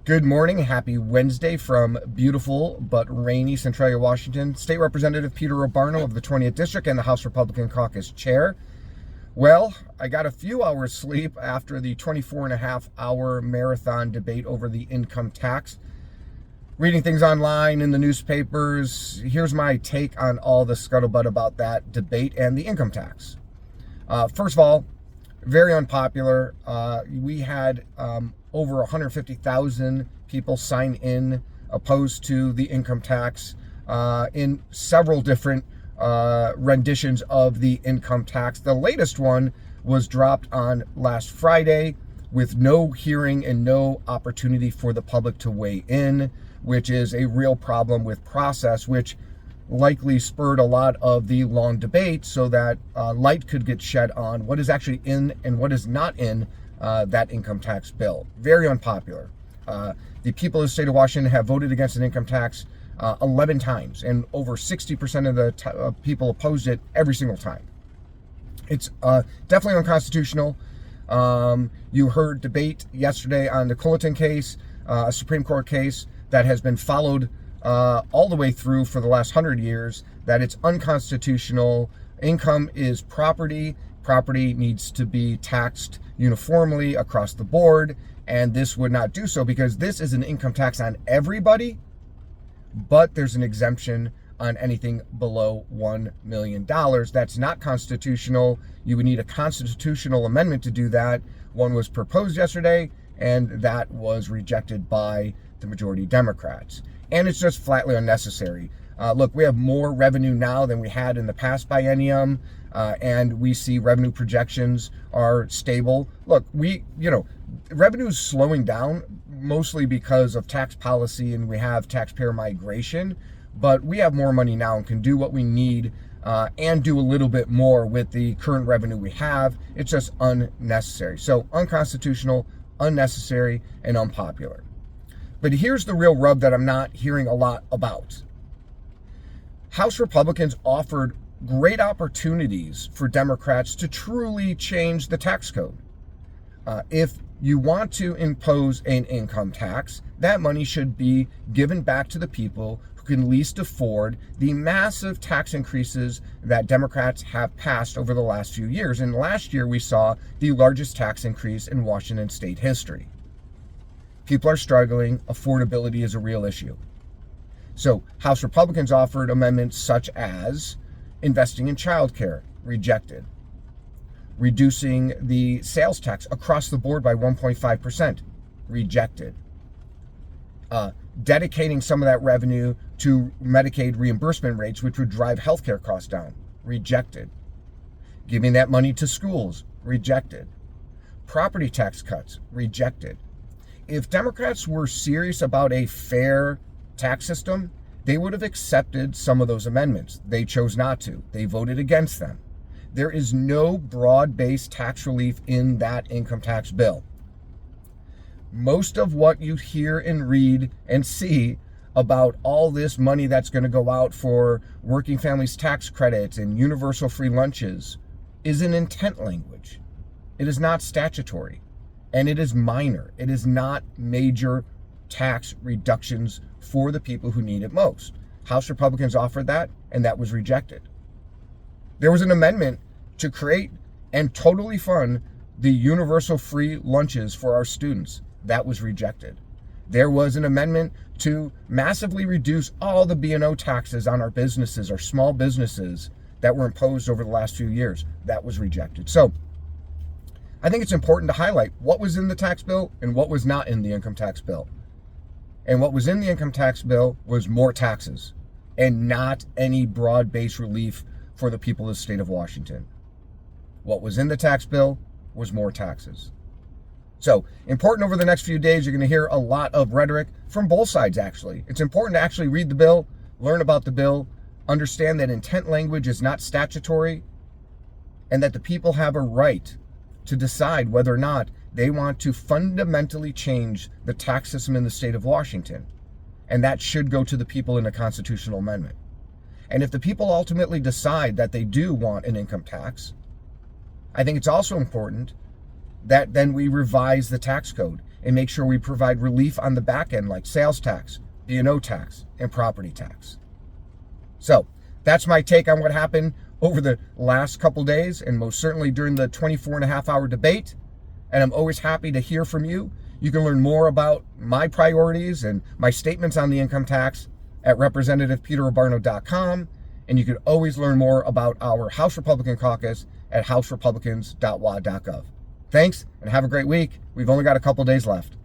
Good morning. Happy Wednesday from beautiful but rainy Centralia, Washington. State Representative Peter Robarno of the 20th District and the House Republican Caucus Chair. Well, I got a few hours sleep after the 24-and-a-half-hour marathon debate over the income tax. Reading things online in the newspapers, here's my take on all the scuttlebutt about that debate and the income tax. First of all, very unpopular. We had over 150,000 people sign in opposed to the income tax in several different renditions of the income tax. The latest one was dropped on last Friday with no hearing and no opportunity for the public to weigh in, which is a real problem with process, which likely spurred a lot of the long debate so that light could get shed on what is actually in and what is not in that income tax bill. Very unpopular. The people of the state of Washington have voted against an income tax 11 times, and over 60% of the people opposed it every single time. It's definitely unconstitutional. You heard debate yesterday on the Culleton case, a Supreme Court case that has been followed all the way through for the last 100 years, that it's unconstitutional. Income is property. Property needs to be taxed uniformly across the board, and this would not do so because this is an income tax on everybody, but there's an exemption on anything below $1 million. That's not constitutional. You would need a constitutional amendment to do that. One was proposed yesterday, and that was rejected by the majority Democrats. And it's just flatly unnecessary. Look, we have more revenue now than we had in the past biennium, and we see revenue projections are stable. Look, revenue is slowing down mostly because of tax policy, and we have taxpayer migration, but we have more money now and can do what we need and do a little bit more with the current revenue we have. It's just unnecessary. So unconstitutional, unnecessary, and unpopular. But here's the real rub that I'm not hearing a lot about. House Republicans offered great opportunities for Democrats to truly change the tax code. If you want to impose an income tax, that money should be given back to the people who can least afford the massive tax increases that Democrats have passed over the last few years. And last year we saw the largest tax increase in Washington state history. People are struggling. Affordability is a real issue. So House Republicans offered amendments such as investing in childcare, rejected. Reducing the sales tax across the board by 1.5%, rejected. Dedicating some of that revenue to Medicaid reimbursement rates, which would drive healthcare costs down, rejected. Giving that money to schools, rejected. Property tax cuts, rejected. If Democrats were serious about a fair tax system, they would have accepted some of those amendments. They chose not to. They voted against them. There is no broad-based tax relief in that income tax bill. Most of what you hear and read and see about all this money that's going to go out for working families tax credits and universal free lunches is in intent language. It is not statutory. And it is minor. It is not major tax reductions for the people who need it most. House Republicans offered that, and that was rejected. There was an amendment to create and totally fund the universal free lunches for our students. That was rejected. There was an amendment to massively reduce all the B&O taxes on our businesses, our small businesses that were imposed over the last few years. That was rejected. So I think it's important to highlight what was in the tax bill and what was not in the income tax bill. And what was in the income tax bill was more taxes and not any broad-based relief for the people of the state of Washington. What was in the tax bill was more taxes. So important over the next few days, you're going to hear a lot of rhetoric from both sides, actually. It's important to actually read the bill, learn about the bill, understand that intent language is not statutory, and that the people have a right to decide whether or not they want to fundamentally change the tax system in the state of Washington. And that should go to the people in a constitutional amendment. And if the people ultimately decide that they do want an income tax, I think it's also important that then we revise the tax code and make sure we provide relief on the back end like sales tax, B&O tax, and property tax. So that's my take on what happened over the last couple days, and most certainly during the 24-and-a-half-hour debate. And I'm always happy to hear from you. You can learn more about my priorities and my statements on the income tax at representativepeterobarno.com. And you can always learn more about our House Republican caucus at houserepublicans.wa.gov. Thanks, and have a great week. We've only got a couple days left.